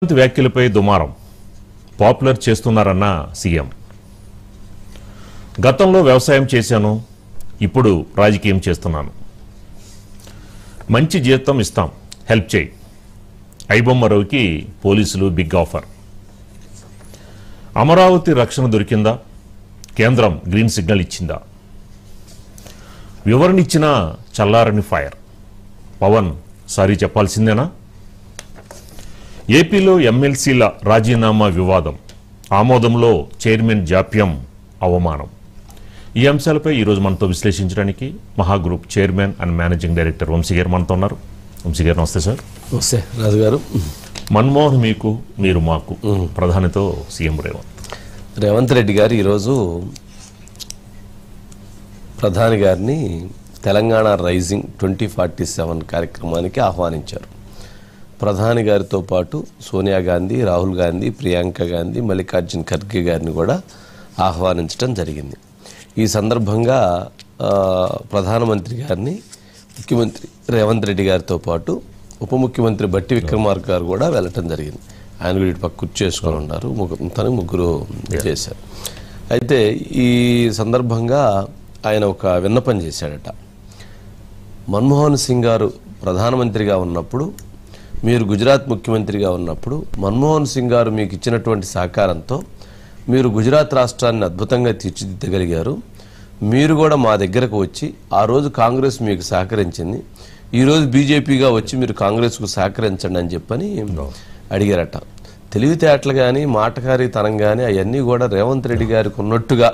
వ్యాఖ్యలపై దుమారం popular చేస్తున్నారన్న CM. గతంలో వ్యవసాయం చేశాను, ఇప్పుడు రాజకీయం చేస్తున్నాను. మంచి జీతం ఇస్తాం, హెల్ప్ చేయి. ఐబొమ్మరావుకి పోలీసులు బిగ్ ఆఫర్. అమరావతి రక్షణ దొరికిందా? కేంద్రం గ్రీన్ సిగ్నల్ ఇచ్చిందా? వివరణ ఇచ్చినా చల్లారని ఫైర్. పవన్ సారీ చెప్పాల్సిందేనా? ఏపీలో ఎమ్మెల్సీల రాజీనామా వివాదం, ఆమోదంలో చైర్మన్ జాప్యం, అవమానం. ఈ అంశాలపై ఈరోజు మనతో విశ్లేషించడానికి Maha group chairman and managing director Vamsi గారు మనతో ఉన్నారు. వంశీ గారు నమస్తే సార్. నమస్తే రాజు గారు. మన్మోహన్ మీకు, మీరు మాకు, ప్రధానితో సీఎం రేవంత్ రెడ్డి గారు ఈరోజు ప్రధాని గారిని తెలంగాణ రైజింగ్ 2047 కార్యక్రమానికి ఆహ్వానించారు. ప్రధాని గారితో పాటు సోనియా గాంధీ, రాహుల్ గాంధీ, ప్రియాంక గాంధీ, మల్లికార్జున్ ఖర్గే గారిని కూడా ఆహ్వానించడం జరిగింది. ఈ సందర్భంగా ప్రధానమంత్రి గారిని ముఖ్యమంత్రి రేవంత్ రెడ్డి గారితో పాటు ఉప ముఖ్యమంత్రి బట్టి విక్రమార్క గారు కూడా వెళ్ళటం జరిగింది. ఆయన కూడా ఇటు పక్క కుర్చీ చేసుకొని ఉన్నారు. తను ముగ్గురు చేశారు. అయితే ఈ సందర్భంగా ఆయన ఒక విన్నపం చేశాడట. మన్మోహన్ సింగ్ గారు ప్రధానమంత్రిగా ఉన్నప్పుడు, మీరు గుజరాత్ ముఖ్యమంత్రిగా ఉన్నప్పుడు మన్మోహన్ సింగ్ గారు మీకు ఇచ్చినటువంటి సహకారంతో మీరు గుజరాత్ రాష్ట్రాన్ని అద్భుతంగా తీర్చిదిద్దగలిగారు. మీరు కూడా మా దగ్గరకు వచ్చి ఆ రోజు కాంగ్రెస్ మీకు సహకరించింది, ఈరోజు బీజేపీగా వచ్చి మీరు కాంగ్రెస్కు సహకరించండి అని చెప్పని అడిగారట. తెలివితేటలు కానీ మాటకారితనం కానీ అవన్నీ కూడా రేవంత్ రెడ్డి గారికి ఉన్నట్టుగా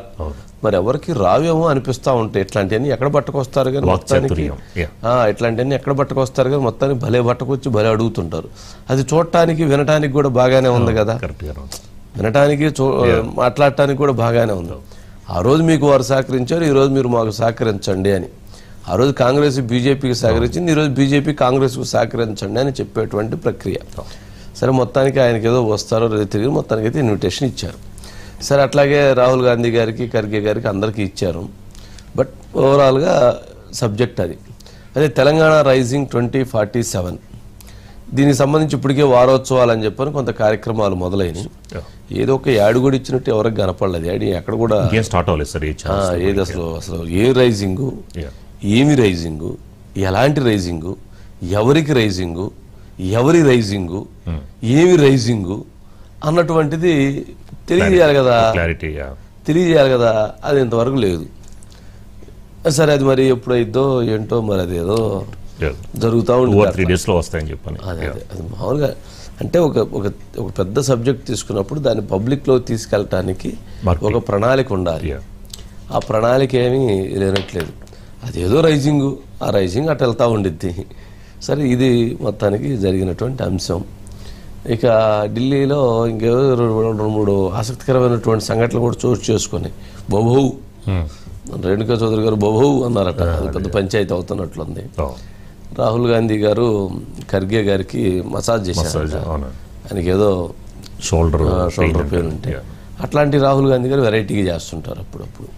మరి ఎవరికి రావేమో అనిపిస్తూ ఉంటాయి. ఇట్లాంటివన్నీ ఎక్కడ పట్టుకొస్తారు కానీ మొత్తానికి ఇట్లాంటివన్నీ ఎక్కడ పట్టుకొస్తారు కానీ మొత్తానికి భలే పట్టుకొచ్చి భలే అడుగుతుంటారు. అది చూడటానికి వినటానికి కూడా బాగానే ఉంది కదా, వినటానికి మాట్లాడటానికి కూడా బాగానే ఉంది. ఆ రోజు మీకు వారు సహకరించారు, ఈరోజు మీరు మాకు సహకరించండి అని. ఆ రోజు కాంగ్రెస్ బీజేపీకి సహకరించింది, ఈరోజు బీజేపీ కాంగ్రెస్కు సహకరించండి అని చెప్పేటువంటి ప్రక్రియ. సరే మొత్తానికి ఆయనకి ఏదో వస్తారో తిరిగి మొత్తానికి అయితే ఇన్విటేషన్ ఇచ్చారు. సరే అట్లాగే రాహుల్ గాంధీ గారికి, ఖర్గే గారికి అందరికీ ఇచ్చారు. బట్ ఓవరాల్గా సబ్జెక్ట్ అది. అదే తెలంగాణ రైజింగ్ 2047 దీనికి సంబంధించి ఇప్పటికే వారోత్సవాలు అని చెప్పని కొంత కార్యక్రమాలు మొదలైనవి. ఏదో ఒక యాడ్ కూడా ఇచ్చినట్టు ఎవరికి కనపడలేదు. యాడ్ ఎక్కడ కూడా స్టార్ట్ అవ్వలేదు సార్. ఏది అసలు ఏ రైజింగు, ఏమి రైజింగు, ఎలాంటి రైజింగు, ఎవరికి రైజింగు, ఎవరి రైజింగు, ఏమి రైజింగు అన్నటువంటిది తెలియజేయాలి కదా, తెలియజేయాలి కదా. అది ఇంతవరకు లేదు. సరే అది మరి ఎప్పుడైద్దో ఏంటో మరి అదేదో జరుగుతూ ఉంటుంది. అదే అది మామూలుగా అంటే ఒక పెద్ద సబ్జెక్ట్ తీసుకున్నప్పుడు దాన్ని పబ్లిక్లో తీసుకెళ్ళటానికి ఒక ప్రణాళిక ఉండాలి. ఆ ప్రణాళిక ఏమీ లేనట్లేదు. అదేదో రైజింగు, ఆ రైజింగ్ అటు వెళ్తూ ఉండిద్ది. సరే ఇది మొత్తానికి జరిగినటువంటి అంశం. ఇక ఢిల్లీలో ఇంకేదో 2-3 ఆసక్తికరమైనటువంటి సంఘటనలు కూడా చోటు చేసుకుని బొబౌ రేణుకా చౌదరి గారు బొబౌ అన్నారట. అది పెద్ద పంచాయతీ అవుతున్నట్లుంది. రాహుల్ గాంధీ గారు ఖర్గే గారికి మసాజ్ చేశారు. ఆయనకి ఏదో షోల్డర్ పెయిన్ ఉంటే అట్లాంటి రాహుల్ గాంధీ గారు వెరైటీగా చేస్తుంటారు అప్పుడప్పుడు.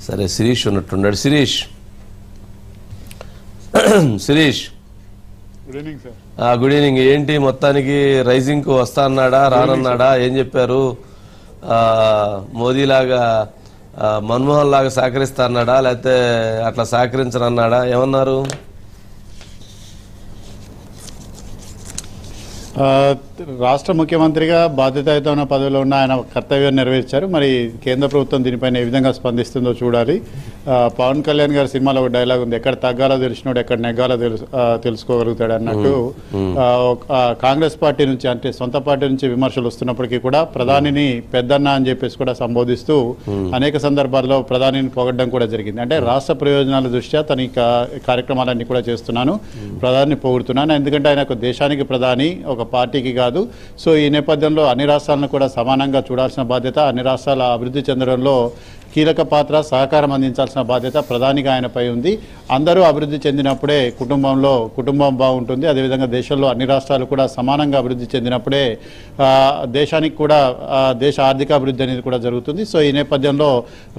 సరే శిరీష్ ఉన్నట్టున్నాడు. Sirish good evening. ఏంటి మొత్తానికి రైజింగ్కు వస్తా అన్నాడా, రానన్నాడా, ఏం చెప్పారు? మోదీలాగా మన్మోహన్ లాగా సహకరిస్తా అన్నాడా, లేకపోతే అట్లా సహకరించనన్నాడా, ఏమన్నారు? రాష్ట్ర ముఖ్యమంత్రిగా బాధ్యతాయుతమైన పదవిలో ఉన్న ఆయన కర్తవ్యం నెరవేర్చారు. మరి కేంద్ర ప్రభుత్వం దీనిపైన ఏ విధంగా స్పందిస్తుందో చూడాలి. పవన్ కళ్యాణ్ గారి సినిమాలో ఒక డైలాగ్ ఉంది, ఎక్కడ తగ్గాలో తెలిసినోడు ఎక్కడ నెగ్గాలో తెలుసుకోగలుగుతాడు అన్నట్టు. కాంగ్రెస్ పార్టీ నుంచి అంటే సొంత పార్టీ నుంచి విమర్శలు వస్తున్నప్పటికీ కూడా ప్రధానిని పెద్దన్న అని చెప్పేసి కూడా సంబోధిస్తూ అనేక సందర్భాల్లో ప్రధానిని పొగడ్డం కూడా జరిగింది. అంటే రాష్ట్ర ప్రయోజనాల దృష్ట్యా తన కార్యక్రమాలన్నీ కూడా చేస్తున్నాను, ప్రధానిని పొగుడుతున్నాను, ఎందుకంటే ఆయన ఒక దేశానికి ప్రధాని, ఒక పార్టీకి కాదు. సో ఈ నేపథ్యంలో అన్ని రాష్ట్రాలను కూడా సమానంగా చూడాల్సిన బాధ్యత, అన్ని రాష్ట్రాల అభివృద్ధి చెందడంలో కీలక పాత్ర సహకారం అందించాల్సిన బాధ్యత ప్రధానిగా ఆయనపై ఉంది. అందరూ అభివృద్ధి చెందినప్పుడే కుటుంబం బాగుంటుంది. అదేవిధంగా దేశంలో అన్ని రాష్ట్రాలు కూడా సమానంగా అభివృద్ధి చెందినప్పుడే దేశానికి కూడా దేశ ఆర్థిక అభివృద్ధి అనేది కూడా జరుగుతుంది. సో ఈ నేపథ్యంలో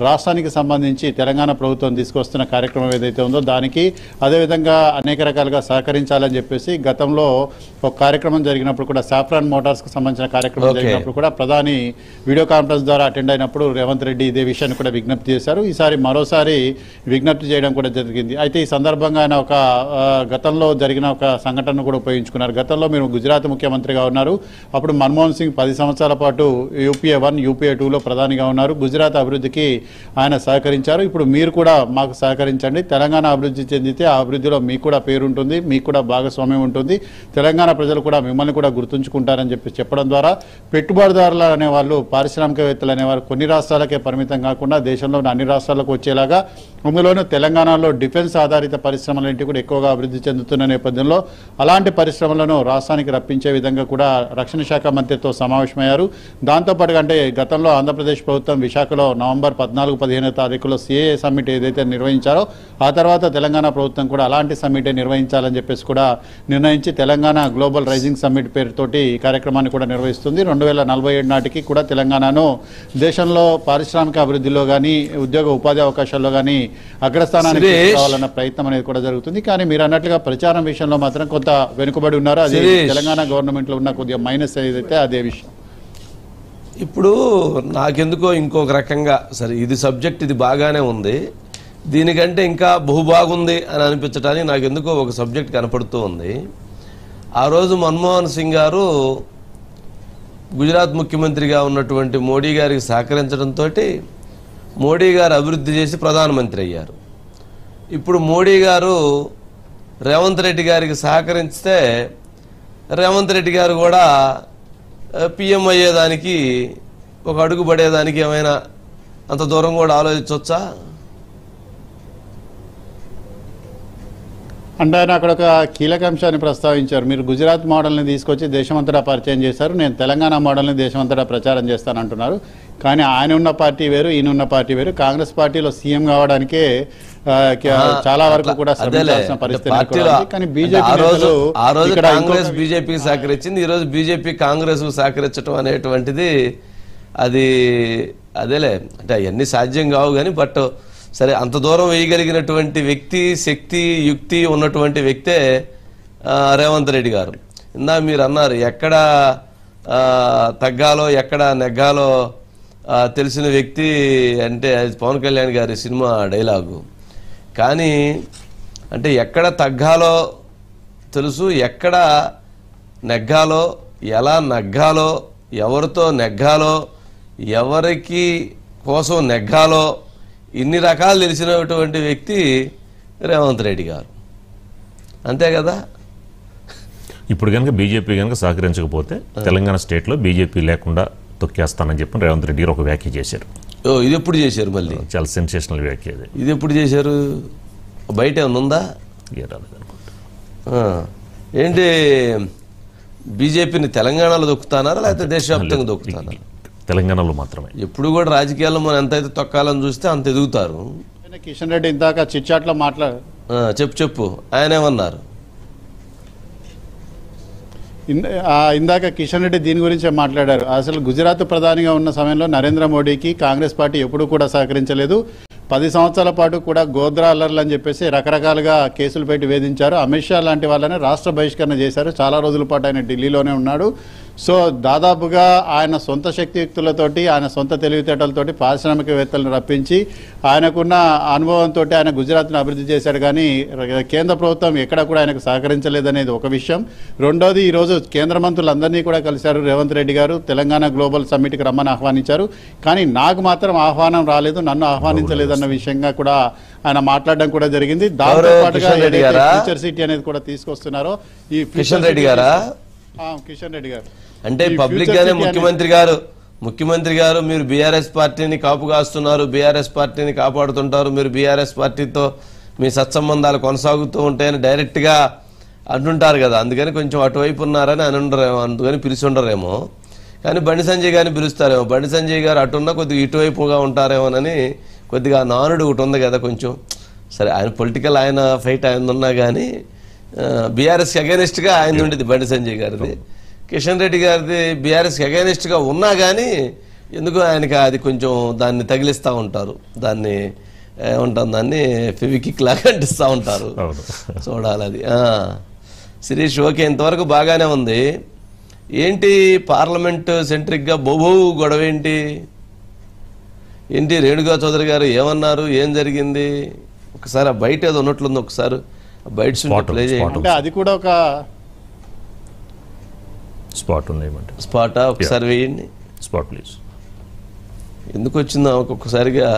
రాష్ట్రానికి సంబంధించి తెలంగాణ ప్రభుత్వం తీసుకొస్తున్న కార్యక్రమం ఏదైతే ఉందో దానికి అదేవిధంగా అనేక రకాలుగా సహకరించాలని చెప్పేసి గతంలో ఒక కార్యక్రమం జరిగినప్పుడు కూడా సాఫ్రాన్ మోటార్స్కి సంబంధించిన కార్యక్రమం జరిగినప్పుడు కూడా ప్రధాని వీడియో కాన్ఫరెన్స్ ద్వారా అటెండ్ అయినప్పుడు రేవంత్ రెడ్డి ఇదే విషయాన్ని కూడా విజ్ఞప్తి చేశారు. ఈసారి మరోసారి విజ్ఞప్తి చేయడం కూడా జరిగింది. అయితే ఈ సందర్భంగా ఆయన ఒక గతంలో జరిగిన ఒక సంఘటనను కూడా ఉపయోగించుకున్నారు. గతంలో మీరు గుజరాత్ ముఖ్యమంత్రిగా ఉన్నారు. అప్పుడు మన్మోహన్ సింగ్ 10 సంవత్సరాల పాటు యూపీఏ 1 యూపీఏ 2లో ప్రధానిగా ఉన్నారు. గుజరాత్ అభివృద్ధికి ఆయన సహకరించారు. ఇప్పుడు మీరు కూడా మాకు సహకరించండి. తెలంగాణ అభివృద్ధి చెందితే ఆ అభివృద్ధిలో మీకు కూడా పేరు ఉంటుంది, మీకు కూడా భాగస్వామ్యం ఉంటుంది. తెలంగాణ ప్రజలు కూడా మిమ్మల్ని కూడా గుర్తుంచుకుంటారని చెప్పడం ద్వారా పెట్టుబడిదారులు అనేవాళ్ళు, పారిశ్రామికవేత్తలు అనేవారు కొన్ని రాష్ట్రాలకే పరిమితం కాకుండా దేశంలోని అన్ని రాష్ట్రాలకు వచ్చేలాగా, అందులోనూ తెలంగాణలో డిఫెన్స్ ఆధారిత పరిశ్రమలన్నింటి కూడా ఎక్కువగా అభివృద్ధి చెందుతున్న నేపథ్యంలో అలాంటి పరిశ్రమలను రాష్ట్రానికి రప్పించే విధంగా కూడా రక్షణ శాఖ మంత్రితో సమావేశమయ్యారు. దాంతోపాటుగా అంటే గతంలో ఆంధ్రప్రదేశ్ ప్రభుత్వం విశాఖలో నవంబర్ 14-15 తారీఖులో సిఏఏ సమ్మిట్ ఏదైతే నిర్వహించారో ఆ తర్వాత తెలంగాణ ప్రభుత్వం కూడా అలాంటి సమ్మిటే నిర్వహించాలని చెప్పేసి కూడా నిర్ణయించి తెలంగాణ గ్లోబల్ రైజింగ్ సమ్మిట్ పేరుతోటి ఈ కార్యక్రమాన్ని కూడా నిర్వహిస్తుంది. 2047 నాటికి కూడా తెలంగాణను దేశంలో పారిశ్రామిక అభివృద్ధిలో కానీ ఉద్యోగ ఉపాధి అవకాశాల్లో కానీ అగ్రస్థానానికి రావాలన్న ప్రయత్నం అనేది కూడా జరుగుతుంది. కానీ మీరు అన్నట్లుగా ప్రచారం విషయంలో మాత్రం కొంత వెనుకబడి ఉన్నారు. అది తెలంగాణ గవర్నమెంట్ లో ఉన్న కొద్దిగా మైనస్ ఏదైతే అదే విషయం. ఇప్పుడు నాకెందుకో ఇంకొక రకంగా సరే ఇది సబ్జెక్ట్ ఇది బాగానే ఉంది, దీనికంటే ఇంకా బహుబాగుంది అని అనిపించడానికి నాకు ఎందుకో ఒక సబ్జెక్ట్ కనపడుతూ ఉంది. ఆ రోజు మన్మోహన్ సింగ్ గారు గుజరాత్ ముఖ్యమంత్రిగా ఉన్నటువంటి మోడీ గారికి సహకరించడంతో మోడీ గారు అభివృద్ధి చేసి ప్రధానమంత్రి అయ్యారు. ఇప్పుడు మోడీ గారు రేవంత్ రెడ్డి గారికి సహకరిస్తే రేవంత్ రెడ్డి గారు కూడా పిఎం అయ్యేదానికి ఒక అడుగు పడేదానికి ఏమైనా అంత దూరం కూడా ఆలోచించవచ్చా? అంటే ఆయన అక్కడ ఒక కీలక అంశాన్ని ప్రస్తావించారు. మీరు గుజరాత్ మోడల్ని తీసుకొచ్చి దేశమంతటా పరిచయం చేశారు, నేను తెలంగాణ మోడల్ని దేశమంతటా ప్రచారం చేస్తానంటున్నారు. కానీ ఆయన ఉన్న పార్టీ వేరు, ఈయన ఉన్న పార్టీ వేరు. కాంగ్రెస్ పార్టీలో సీఎం కావడానికే చాలా వరకు కూడా శ్రమించాల్సిన పరిస్థితి. కానీ కాంగ్రెస్ బీజేపీకి సహకరించింది, ఈ రోజు బీజేపీ కాంగ్రెస్ సహకరించడం అనేటువంటిది అది అదేలే అంటే అవన్నీ సాధ్యం కావు. కానీ బట్ సరే అంత దూరం వేయగలిగినటువంటి వ్యక్తి, శక్తి, యుక్తి ఉన్నటువంటి వ్యక్తే రేవంత్ రెడ్డి గారు. ఇందా మీరు అన్నారు ఎక్కడ తగ్గాలో ఎక్కడ నెగ్గాలో తెలిసిన వ్యక్తి అంటే అది పవన్ కళ్యాణ్ గారి సినిమా డైలాగు. కానీ అంటే ఎక్కడ తగ్గాలో తెలుసు, ఎక్కడ నెగ్గాలో, ఎలా నెగ్గాలో, ఎవరితో నెగ్గాలో, ఎవరికి కోసం నెగ్గాలో ఇన్ని రకాలు తెలిసినటువంటి వ్యక్తి రేవంత్ రెడ్డి గారు. అంతే కదా. ఇప్పుడు కనుక బీజేపీ కనుక సహకరించకపోతే తెలంగాణ స్టేట్లో బీజేపీ లేకుండా తొక్కేస్తానని చెప్పి రేవంత్ రెడ్డి గారు ఒక వ్యాఖ్య చేశారు. ఇది ఎప్పుడు చేశారు? మళ్ళీ చాలా సెన్సేషనల్ వ్యాఖ్య. ఇది ఎప్పుడు చేశారు? బయట ఏమన్నా ఉందా? ఏంటి బీజేపీని తెలంగాణలో దొక్కుతానారా లేకపోతే దేశవ్యాప్తంగా దొక్కుతానారా? తెలంగాణలో మాత్రమే. ఎప్పుడు కూడా రాజకీయాల్లో మనం ఎంతైతే తొక్కాలని చూస్తే అంత ఎదుగుతారు. కిషన్ రెడ్డి ఇందాక చిట్చాట్లో చెప్పు ఆయన ఏమన్నారు ఇందాక కిషన్ రెడ్డి దీని గురించే మాట్లాడారు. అసలు గుజరాత్ ప్రధానిగా ఉన్న సమయంలో నరేంద్ర మోడీకి కాంగ్రెస్ పార్టీ ఎప్పుడూ కూడా సహకరించలేదు. 10 సంవత్సరాల పాటు కూడా గోద్రా అల్లర్లు అని చెప్పేసి రకరకాలుగా కేసులు పెట్టి వేధించారు. అమిత్ షా లాంటి వాళ్ళని రాష్ట్ర బహిష్కరణ చేశారు. చాలా రోజుల పాటు ఆయన ఢిల్లీలోనే ఉన్నాడు. సో దాదాపుగా ఆయన సొంత శక్తియుక్తులతోటి, ఆయన సొంత తెలివితేటలతోటి పారిశ్రామికవేత్తలను రప్పించి ఆయనకున్న అనుభవంతో ఆయన గుజరాత్ను అభివృద్ధి చేశాడు. కానీ కేంద్ర ప్రభుత్వం ఎక్కడ కూడా ఆయనకు సహకరించలేదనేది ఒక విషయం. రెండోది, ఈరోజు కేంద్ర మంత్రులందరినీ కూడా కలిశారు రేవంత్ రెడ్డి గారు. తెలంగాణ గ్లోబల్ సమ్మిట్కి రమ్మని ఆహ్వానించారు. కానీ నాకు మాత్రం ఆహ్వానం రాలేదు, నన్ను ఆహ్వానించలేదన్న విషయంగా కూడా ఆయన మాట్లాడడం కూడా జరిగింది. దాంతో పాటుగా ఫ్యూచర్ సిటీ అనేది కూడా తీసుకొస్తున్నారో ఈ కిషన్ రెడ్డి గారు అంటే పబ్లిక్ గానే ముఖ్యమంత్రి గారు మీరు బీఆర్ఎస్ పార్టీని కాపు కాస్తున్నారు, బీఆర్ఎస్ పార్టీని కాపాడుతుంటారు, మీరు బీఆర్ఎస్ పార్టీతో మీ సత్సంబంధాలు కొనసాగుతూ ఉంటాయని డైరెక్ట్ గా అంటుంటారు కదా. అందుకని కొంచెం అటువైపు ఉన్నారని అని ఉండరేమో, అందుకని పిలిచి ఉండరేమో. కానీ బండి సంజయ్ గారిని పిలుస్తారేమో, బండి సంజయ్ గారు అటున్నా కొద్దిగా ఇటువైపుగా ఉంటారేమోనని కొద్దిగా నానుడు ఒకటి ఉంది కదా కొంచెం. సరే ఆయన పొలిటికల్ ఆయన ఫైట్ ఆయన ఉన్నా కానీ బీఆర్ఎస్కి అగైనెస్ట్గా ఆయన ఉండేది బండి సంజయ్ గారిది. కిషన్ రెడ్డి గారిది బీఆర్ఎస్కి అగైనెస్ట్గా ఉన్నా కానీ ఎందుకు ఆయనకి అది కొంచెం దాన్ని తగిలిస్తూ ఉంటారు, దాన్ని ఏమంటాం దాన్ని ఫెవికిక్ లాగా అంటిస్తూ ఉంటారు. చూడాలి అది. శిరీష్ ఓకే, ఇంతవరకు బాగానే ఉంది. ఏంటి పార్లమెంట్ సెంట్రిక్గా బొబో గొడవ ఏంటి రేణుకా చౌదరి గారు ఏమన్నారు, ఏం జరిగింది? ఒకసారి ఆ బయట ఏదో ఉన్నట్లుంది, ఒకసారి బయట ప్లే చేయండి. అది కూడా ఒక స్పాటా ఒకసారి వేయండి. Spot please. ఎందుకు వచ్చిందా ఒక్కొక్కసారిగా